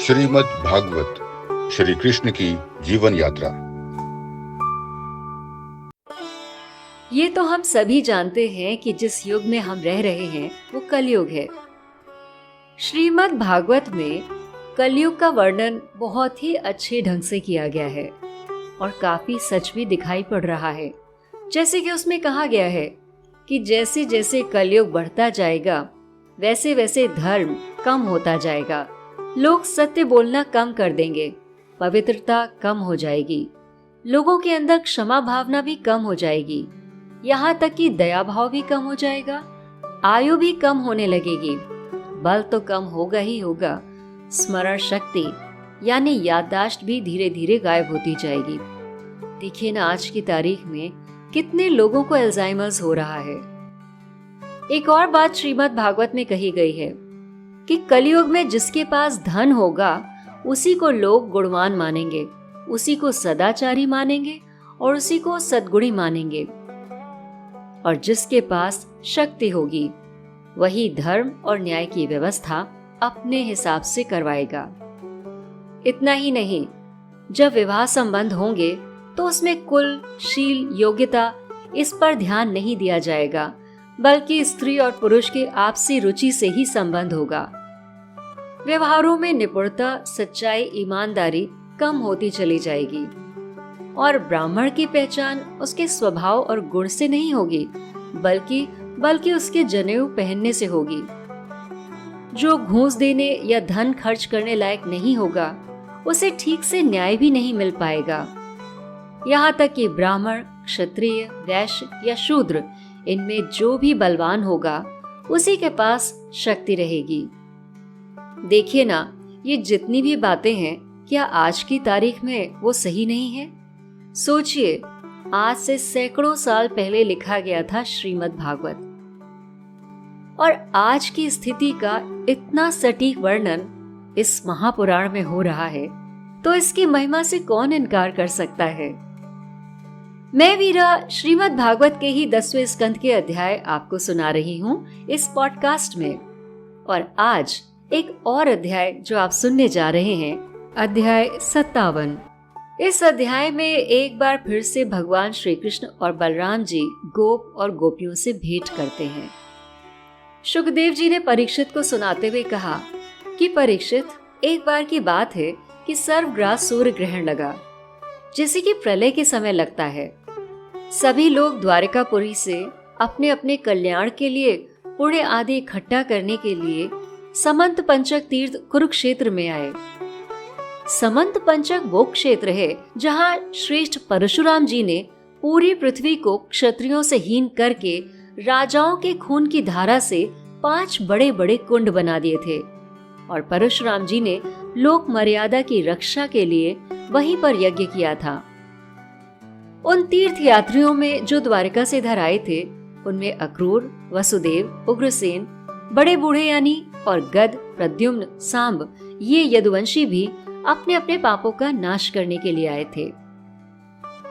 श्रीमद् भागवत श्री कृष्ण की जीवन यात्रा। ये तो हम सभी जानते हैं कि जिस युग में हम रह रहे हैं वो कलयुग है। श्रीमद् भागवत में कलयुग का वर्णन बहुत ही अच्छे ढंग से किया गया है और काफी सच भी दिखाई पड़ रहा है। जैसे कि उसमें कहा गया है कि जैसे जैसे कलयुग बढ़ता जाएगा वैसे वैसे धर्म कम होता जाएगा, लोग सत्य बोलना कम कर देंगे, पवित्रता कम हो जाएगी, लोगों के अंदर क्षमा भावना भी कम हो जाएगी, यहाँ तक कि दया भाव भी कम हो जाएगा, आयु भी कम होने लगेगी, बल तो कम होगा ही होगा, स्मरण शक्ति यानी याददाश्त भी धीरे धीरे गायब होती जाएगी। देखिए ना, आज की तारीख में कितने लोगों को अल्जाइमर्स हो रहा है। एक और बात श्रीमद् भागवत में कही गई है कि कलयुग में जिसके पास धन होगा उसी को लोग गुणवान मानेंगे, उसी को सदाचारी मानेंगे और उसी को सद्गुणी मानेंगे, और जिसके पास शक्ति होगी वही धर्म और न्याय की व्यवस्था अपने हिसाब से करवाएगा। इतना ही नहीं, जब विवाह संबंध होंगे तो उसमें कुल, शील, योग्यता इस पर ध्यान नहीं दिया जाएगा, बल्कि स्त्री और पुरुष के आपसी रुचि से ही संबंध होगा। व्यवहारों में निपुणता, सच्चाई, ईमानदारी कम होती चली जाएगी और ब्राह्मण की पहचान उसके स्वभाव और गुण से नहीं होगी, बल्कि उसके जनेऊ पहनने से होगी। जो घूस देने या धन खर्च करने लायक नहीं होगा उसे ठीक से न्याय भी नहीं मिल पाएगा। यहाँ तक कि ब्राह्मण, क्षत्रिय, वैश्य या शूद्र, इनमें जो भी बलवान होगा उसी के पास शक्ति रहेगी। देखिए ना, ये जितनी भी बातें हैं, क्या आज की तारीख में वो सही नहीं है? सोचिए, आज से सैकड़ों साल पहले लिखा गया था श्रीमद् भागवत, और आज की स्थिति का इतना सटीक वर्णन इस महापुराण में हो रहा है, तो इसकी महिमा से कौन इनकार कर सकता है? मैं वीरा श्रीमद् भागवत के ही 10वें स्कंद के अध्याय आपको सुना रही हूँ इस पॉडकास्ट में। और आज एक और अध्याय जो आप सुनने जा रहे हैं, अध्याय 57। इस अध्याय में एक बार फिर से भगवान श्री कृष्ण और बलराम जी गोप और गोपियों से भेंट करते हैं। शुकदेव जी ने परीक्षित को सुनाते हुए कहा कि परीक्षित, एक बार की बात है कि सर्वग्रास सूर्य ग्रहण लगा, जैसे कि प्रलय के समय लगता है। सभी लोग द्वारिकापुरी से अपने अपने कल्याण के लिए पुण्य आदि इकट्ठा करने के लिए समंत पंचक तीर्थ कुरुक्षेत्र में आए। समंत पंचक वो क्षेत्र है जहाँ श्रेष्ठ परशुराम जी ने पूरी पृथ्वी को क्षत्रियों से हीन करके राजाओं के खून की धारा से 5 बड़े बड़े कुंड बना दिए थे, और परशुराम जी ने लोक मर्यादा की रक्षा के लिए वहीं पर यज्ञ किया था। उन तीर्थ यात्रियों में जो द्वारिका से इधर आए थे, उनमें अक्रूर, वसुदेव, उग्रसेन, बड़े बूढ़े यानी और गद, प्रद्युम्न, सांब, ये यदुवंशी भी अपने अपने पापों का नाश करने के लिए आए थे।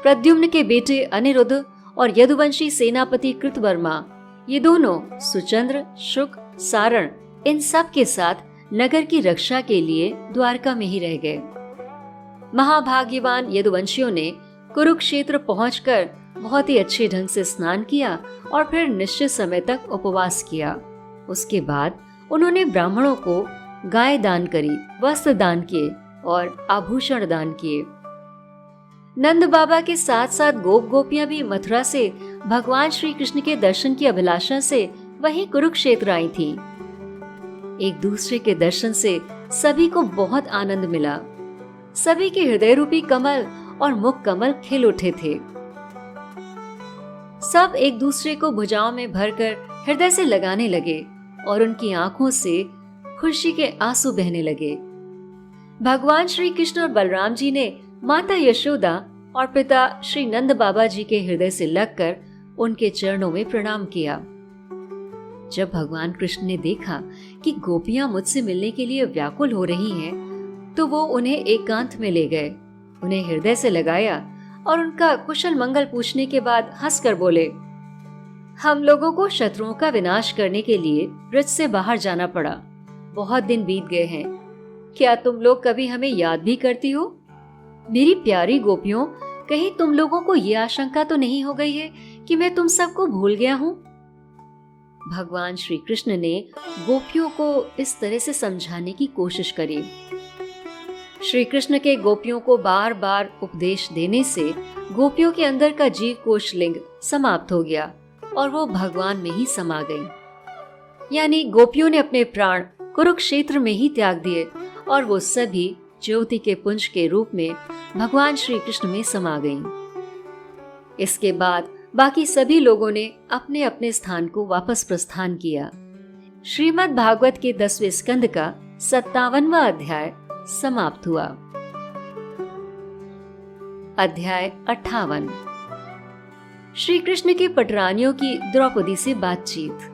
प्रद्युम्न के बेटे अनिरुद्ध और यदुवंशी सेनापति कृतवर्मा, ये दोनों सुचंद्र, शुक, सारण, इन सब के साथ नगर की रक्षा के लिए द्वारका में ही रह गए। महाभाग्यवान यदुवंशियों ने कुरुक्षेत्र पहुंचकर बहुत ही अच्छे ढंग से स्नान किया और फिर निश्चित समय तक उपवास किया। उसके बाद उन्होंने ब्राह्मणों को गाय दान करी, वस्त्र दान किए और आभूषण दान किए। नंद बाबा के साथ साथ गोप गोपियां भी मथुरा से भगवान श्री कृष्ण के दर्शन की अभिलाषा से वहीं कुरुक्षेत्र आई थी। एक दूसरे के दर्शन से सभी को बहुत आनंद मिला। सभी के हृदय रूपी कमल और मुख कमल खिल उठे थे। सब एक दूसरे को भुजाओं में भरकर हृदय से लगाने लगे और उनकी आंखों से खुशी के आंसू बहने लगे। भगवान श्री कृष्ण और बलराम जी ने माता यशोदा और पिता श्री नंद बाबा जी के हृदय से लगकर उनके चरणों में प्रणाम किया। जब भगवान कृष्ण ने देखा कि गोपियां मुझसे मिलने के लिए व्याकुल हो रही हैं, तो वो उन्हें एकांत में ले गए, उन्हें हृदय से लगाया और उनका कुशल मंगल पूछने के बाद हंसकर बोले, हम लोगों को शत्रुओं का विनाश करने के लिए ब्रज से बाहर जाना पड़ा। बहुत दिन बीत गए हैं। क्या तुम लोग कभी हमें याद भी करती हो? मेरी प्यारी गोपियों, कहीं तुम लोगों को यह आशंका तो नहीं हो गई है कि मैं तुम सबको भूल गया हूँ? भगवान श्री कृष्ण ने गोपियों को इस तरह से समझाने की कोशिश करी। श्री कृष्ण के गोपियों को बार बार उपदेश देने से गोपियों के अंदर का जीव कोश लिंग समाप्त हो गया और वो भगवान में ही समा गई। यानी गोपियों ने अपने प्राण कुरुक्षेत्र में ही त्याग दिए और वो सभी ज्योति के पुंज के रूप में भगवान श्री कृष्ण में समा गईं। इसके बाद बाकी सभी लोगों ने अपने अपने स्थान को वापस प्रस्थान किया। श्रीमद् भागवत के 10वें स्कंद का 57वां अध्याय समाप्त हुआ। अध्याय 58। श्री कृष्ण के पटरानियों की द्रौपदी से बातचीत।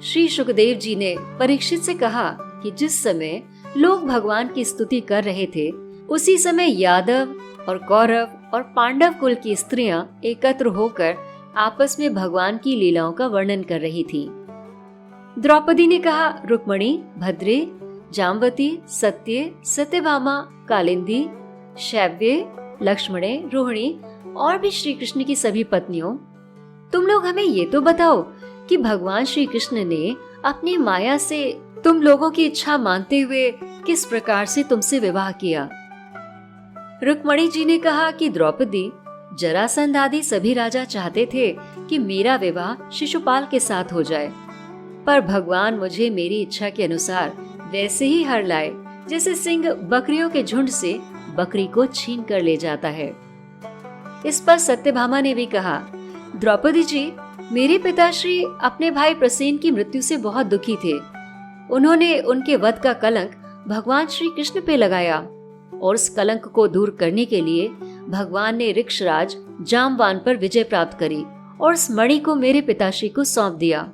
श्री सुखदेव जी ने परीक्षित से कहा कि जिस समय लोग भगवान की स्तुति कर रहे थे, उसी समय यादव और कौरव और पांडव कुल की स्त्रियां एकत्र होकर आपस में भगवान की लीलाओं का वर्णन कर रही थीं। द्रौपदी ने कहा, रुक्मणी, भद्रे, जामवती, सत्य, सत्यभामा, कालिंदी, शैव्य, लक्ष्मणे, रोहिणी और भी श्री कृष्ण की सभी पत्नियों, तुम लोग हमें ये तो बताओ कि भगवान श्री कृष्ण ने अपनी माया से तुम लोगों की इच्छा मानते हुए किस प्रकार से तुमसे विवाह किया? रुक्मणी जी ने कहा कि द्रौपदी, जरासंध आदि सभी राजा चाहते थे कि मेरा विवाह शिशुपाल के साथ हो जाए, पर भगवान मुझे मेरी इच्छा के अनुसार वैसे ही हर लाए जैसे सिंह बकरियों के झुंड से बकरी को छीन कर ले जाता है। इस पर सत्यभामा ने भी कहा, द्रौपदी जी, मेरे पिताश्री अपने भाई प्रसेन की मृत्यु से बहुत दुखी थे। उन्होंने उनके वध का कलंक भगवान श्री कृष्ण पे लगाया और उस कलंक को दूर करने के लिए भगवान ने ऋक्षराज जामवान पर विजय प्राप्त करी और उस मणि को मेरे पिताश्री को सौंप दिया।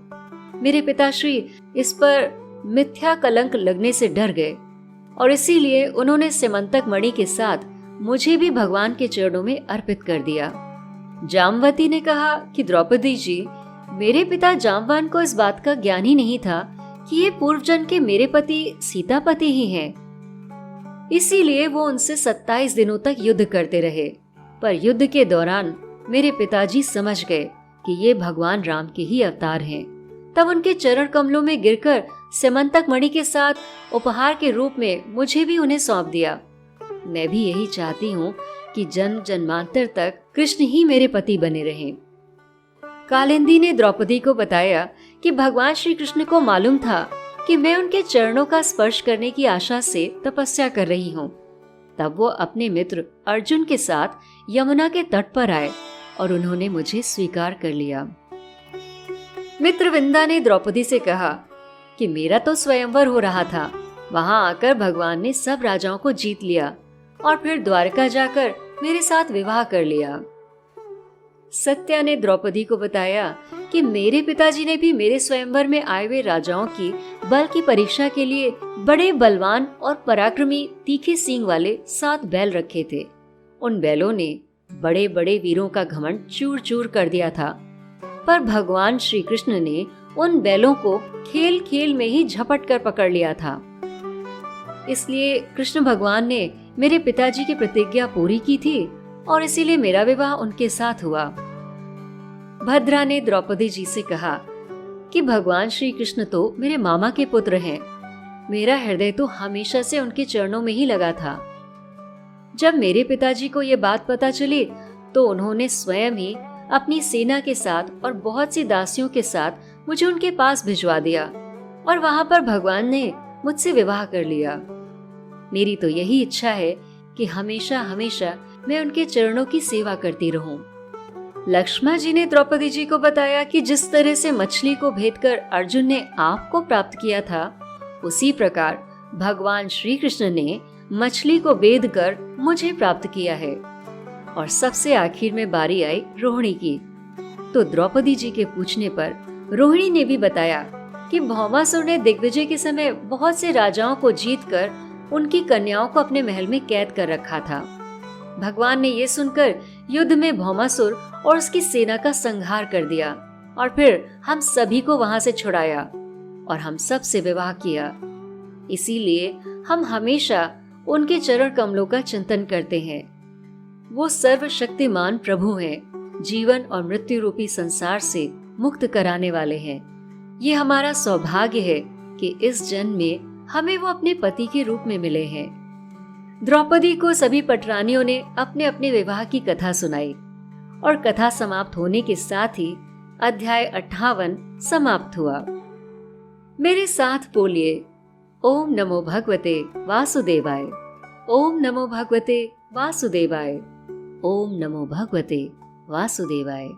मेरे पिताश्री इस पर मिथ्या कलंक लगने से डर गए और इसीलिए उन्होंने सिमंतक मणि के साथ मुझे भी भगवान के चरणों में अर्पित कर दिया। जामवती ने कहा कि द्रौपदी जी, मेरे पिता जामवान को इस बात का ज्ञान ही नहीं था कि ये पूर्व जन्म के मेरे पति सीतापति ही हैं। इसीलिए वो उनसे 27 दिनों तक युद्ध करते रहे, पर युद्ध के दौरान मेरे पिताजी समझ गए कि ये भगवान राम के ही अवतार हैं। तब उनके चरण कमलों में गिरकर सिमंतक मणि के साथ उपहार के रूप में मुझे भी उन्हें सौंप दिया। मैं भी यही चाहती हूँ कि जन्म जन्मांतर तक कृष्ण ही मेरे पति बने रहें। कालिंदी ने द्रौपदी को बताया कि भगवान श्री कृष्ण को मालूम था कि मैं उनके चरणों का स्पर्श करने की आशा से तपस्या कर रही हूँ। तब वो अपने मित्र अर्जुन के साथ यमुना के तट पर आए और उन्होंने मुझे स्वीकार कर लिया। मित्रविंदा ने द्रौपदी से कहा कि मेरा तो स्वयंवर हो रहा था, वहां आकर भगवान ने सब राजाओं को जीत लिया और फिर द्वारका जाकर मेरे साथ विवाह कर लिया। सत्या ने द्रौपदी को बताया कि मेरे पिताजी ने भी मेरे स्वयंवर में आए हुए राजाओं की बल की परीक्षा के लिए बड़े बलवान और पराक्रमी तीखे सींग वाले 7 बैल रखे थे। उन बैलों ने बड़े बड़े वीरों का घमंड चूर चूर कर दिया था, पर भगवान श्री कृष्ण ने उन बैलों को खेल खेल में ही झपट कर पकड़ लिया था। इसलिए कृष्ण भगवान ने मेरे पिताजी की प्रतिज्ञा पूरी की थी और इसीलिए मेरा विवाह उनके साथ हुआ। भद्रा ने द्रौपदी जी से कहा कि भगवान श्री कृष्ण तो मेरे मामा के पुत्र हैं। मेरा हृदय तो हमेशा से उनके चरणों में ही लगा था। जब मेरे पिताजी को ये बात पता चली तो उन्होंने स्वयं ही अपनी सेना के साथ और बहुत सी दासियों के साथ मुझे उनके पास भिजवा दिया और वहां पर भगवान ने मुझसे विवाह कर लिया। मेरी तो यही इच्छा है कि हमेशा हमेशा मैं उनके चरणों की सेवा करती रहूं। लक्ष्मण जी ने द्रौपदी जी को बताया कि जिस तरह से मछली को भेदकर अर्जुन ने आप को प्राप्त किया था, उसी प्रकार भगवान श्री कृष्ण ने मछली को भेद कर मुझे प्राप्त किया है। और सबसे आखिर में बारी आई रोहिणी की। तो द्रौपदी जी के पूछने पर रोहिणी ने भी बताया कि भौमासुर ने दिग्विजय के समय बहुत से राजाओं को जीतकर उनकी कन्याओं को अपने महल में कैद कर रखा था। भगवान ने ये सुनकर युद्ध में भौमासुर और उसकी सेना का संहार कर दिया और फिर हम सभी को वहां से छुड़ाया और हम सब से विवाह किया। इसीलिए हम हमेशा उनके चरण कमलों का चिंतन करते हैं। वो सर्वशक्तिमान प्रभु हैं, जीवन और मृत्यु रूपी संसार से मुक्त कराने वाले हैं। ये हमारा सौभाग्य है कि इस जन्म में हमें वो अपने पति के रूप में मिले हैं। द्रौपदी को सभी पटरानियों ने अपने अपने विवाह की कथा सुनाई और कथा समाप्त होने के साथ ही अध्याय 58 समाप्त हुआ। मेरे साथ बोलिए, ओम नमो भगवते वासुदेवाय। ओम नमो भगवते वासुदेवाय। ओम नमो भगवते वासुदेवाय।